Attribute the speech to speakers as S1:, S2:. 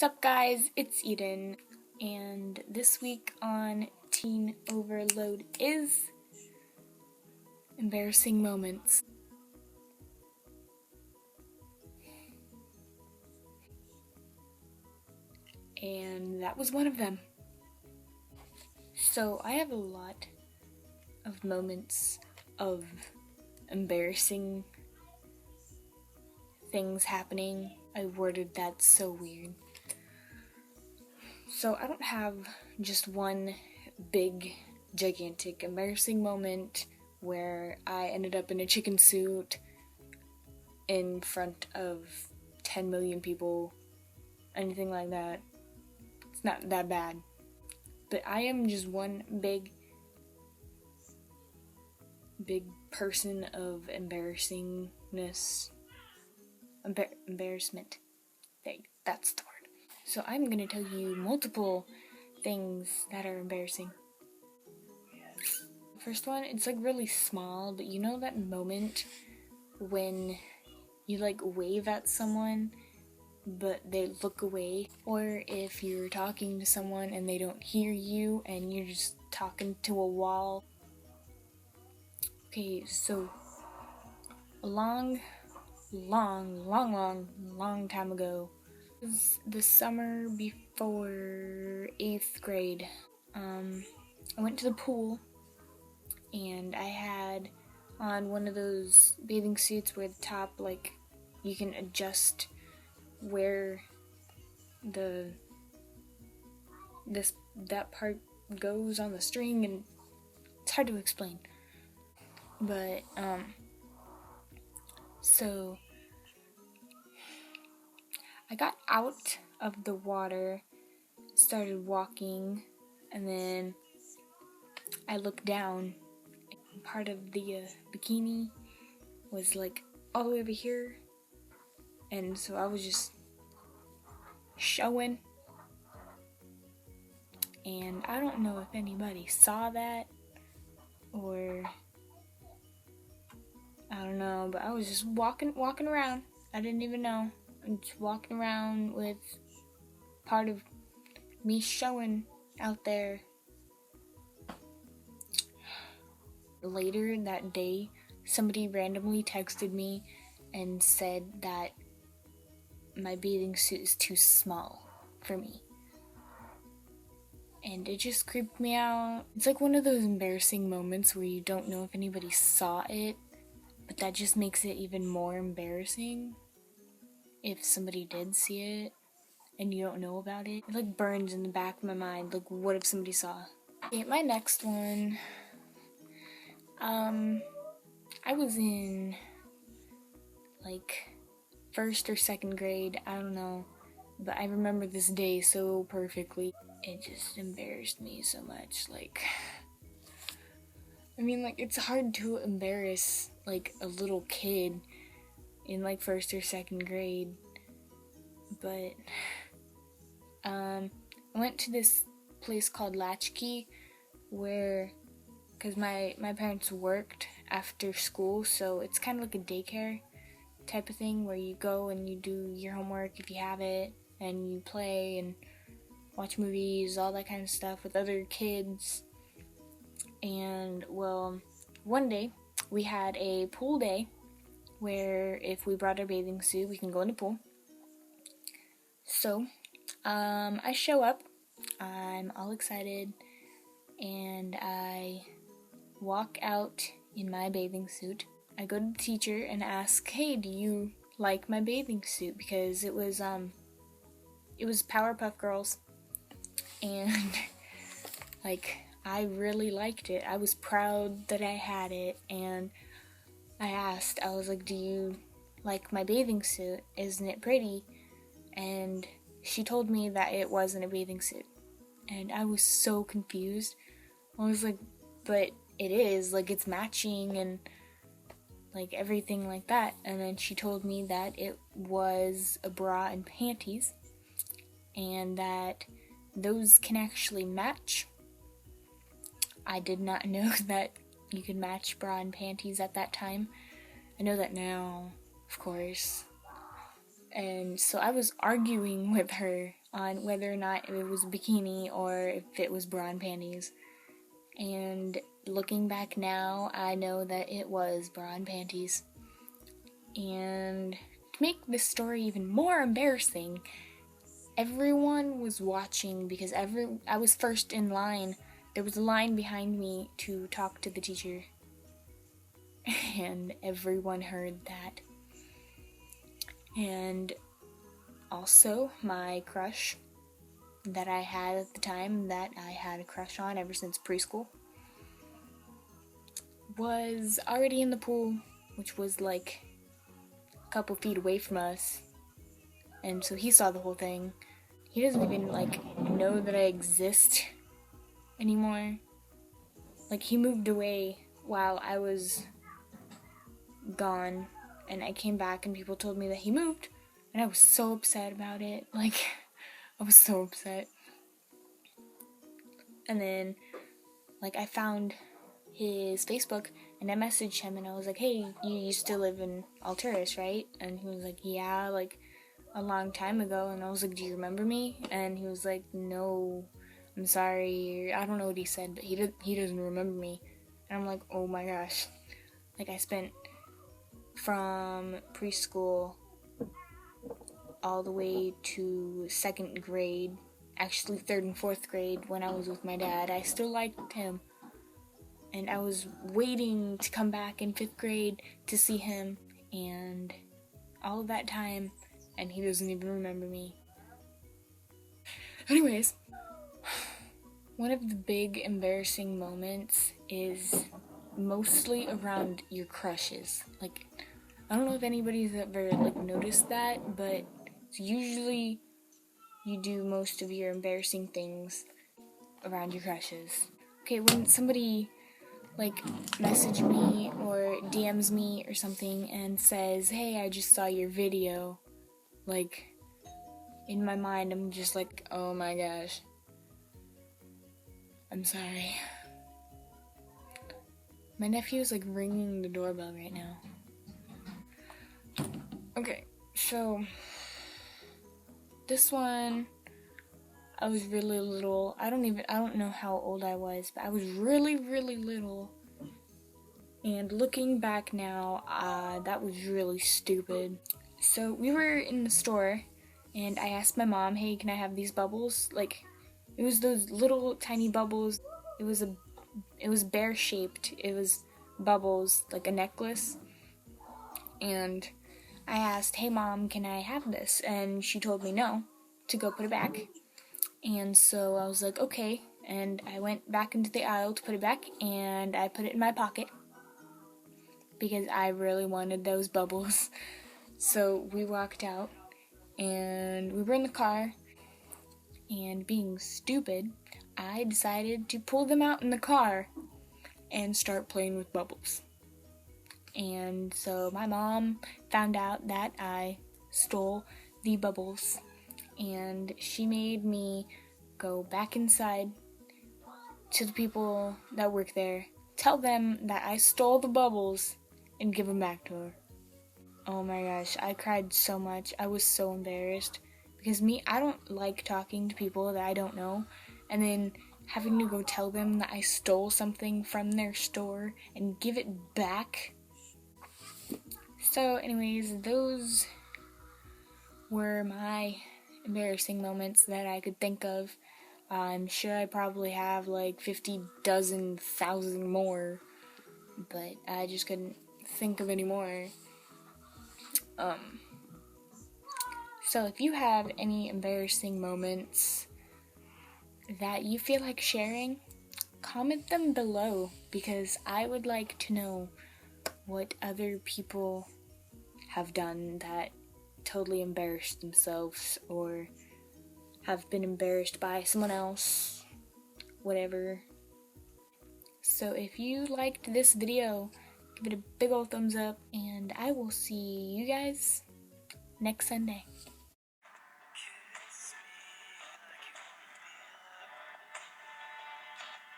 S1: Sup guys, it's Eden, and this week on Teen Overload is embarrassing moments. And that was one of them. So I have a lot of moments of embarrassing things happening. I worded that so weird. So I don't have just one big, gigantic, embarrassing moment where I ended up in a chicken suit in front of 10 million people, anything like that. It's not that bad. But I am just one big person of embarrassingness. Embarrassment. That's the word. So I'm gonna tell you multiple things that are embarrassing. First one, it's like really small, but you know that moment when you like wave at someone but they look away, or if you're talking to someone and they don't hear you and you're just talking to a wall. Okay, so a long time ago, it was the summer before 8th grade. I went to the pool and I had on one of those bathing suits where the top, like, you can adjust where that part goes on the string, and it's hard to explain. But so I got out of the water, started walking, and then I looked down. Part of the bikini was like all the way over here, and so I was just showing, and I don't know if anybody saw that, or I don't know, but I was just walking around. I didn't even know. I'm just walking around with part of me showing out there. Later that day, somebody randomly texted me and said that my bathing suit is too small for me. And it just creeped me out. It's like one of those embarrassing moments where you don't know if anybody saw it, but that just makes it even more embarrassing if somebody did see it and you don't know about it. It like burns in the back of my mind, like what if somebody saw? Okay, my next one, I was in like 1st or 2nd grade, I don't know, but I remember this day so perfectly. It just embarrassed me so much. Like, I mean, like, it's hard to embarrass like a little kid in like 1st or 2nd grade, but I went to this place called Latchkey where, because my parents worked after school, so it's kind of like a daycare type of thing where you go and you do your homework if you have it, and you play and watch movies, all that kind of stuff with other kids. And well, one day we had a pool day where if we brought our bathing suit, we can go in the pool. So I show up, I'm all excited, and I walk out in my bathing suit. I go to the teacher and ask, hey, do you like my bathing suit? Because it was Powerpuff Girls, and like, I really liked it. I was proud that I had it, and I asked, I was like, do you like my bathing suit? Isn't it pretty? And she told me that it wasn't a bathing suit, and I was so confused. I was like, but it is, like, it's matching and like everything like that. And then she told me that it was a bra and panties, and that those can actually match. I did not know that you could match bra and panties at that time. I know that now, of course. And so I was arguing with her on whether or not it was a bikini or if it was bra and panties. And looking back now, I know that it was bra and panties. And to make this story even more embarrassing, everyone was watching because I was first in line. There was a line behind me to talk to the teacher. And everyone heard that. And also my crush that I had at the time, that I had a crush on ever since preschool, was already in the pool, which was like a couple feet away from us. And so he saw the whole thing. He doesn't even like know that I exist anymore. Like, he moved away while I was gone, and I came back and people told me that he moved, and I was so upset about it. Like, I was so upset. And then, like, I found his Facebook, and I messaged him, and I was like, hey, you used to live in Alturas, right? And he was like, yeah, like, a long time ago. And I was like, do you remember me? And he was like, no, I'm sorry. I don't know what he said, but he doesn't remember me. And I'm like, oh my gosh. Like, I spent from preschool all the way to 2nd grade, actually 3rd and 4th grade, when I was with my dad. I still liked him. And I was waiting to come back in 5th grade to see him. And all of that time, and he doesn't even remember me. Anyways, one of the big embarrassing moments is mostly around your crushes. Like, I don't know if anybody's ever like noticed that, but usually you do most of your embarrassing things around your crushes. Okay, when somebody like message me or DMs me or something and says, hey, I just saw your video, like, in my mind I'm just like, oh my gosh, I'm sorry. My nephew's like ringing the doorbell right now. Okay, so this one, I was really little. I don't know how old I was, but I was really, really little. And looking back now, that was really stupid. So we were in the store, and I asked my mom, hey, can I have these bubbles? Like, it was those little tiny bubbles. It was bear shaped. It was bubbles, like a necklace. And I asked, hey mom, can I have this? And she told me no, to go put it back. And so I was like, okay. And I went back into the aisle to put it back, and I put it in my pocket because I really wanted those bubbles. So we walked out, and we were in the car, and being stupid, I decided to pull them out in the car and start playing with bubbles. And so my mom found out that I stole the bubbles, and she made me go back inside to the people that work there, tell them that I stole the bubbles, and give them back to her. Oh my gosh, I cried so much. I was so embarrassed. Because I don't like talking to people that I don't know, and then having to go tell them that I stole something from their store and give it back. So anyways, those were my embarrassing moments that I could think of. I'm sure I probably have like 50,000 more, but I just couldn't think of any more. So if you have any embarrassing moments that you feel like sharing, comment them below, because I would like to know what other people have done that totally embarrassed themselves or have been embarrassed by someone else, whatever. So if you liked this video, give it a big old thumbs up, and I will see you guys next Sunday.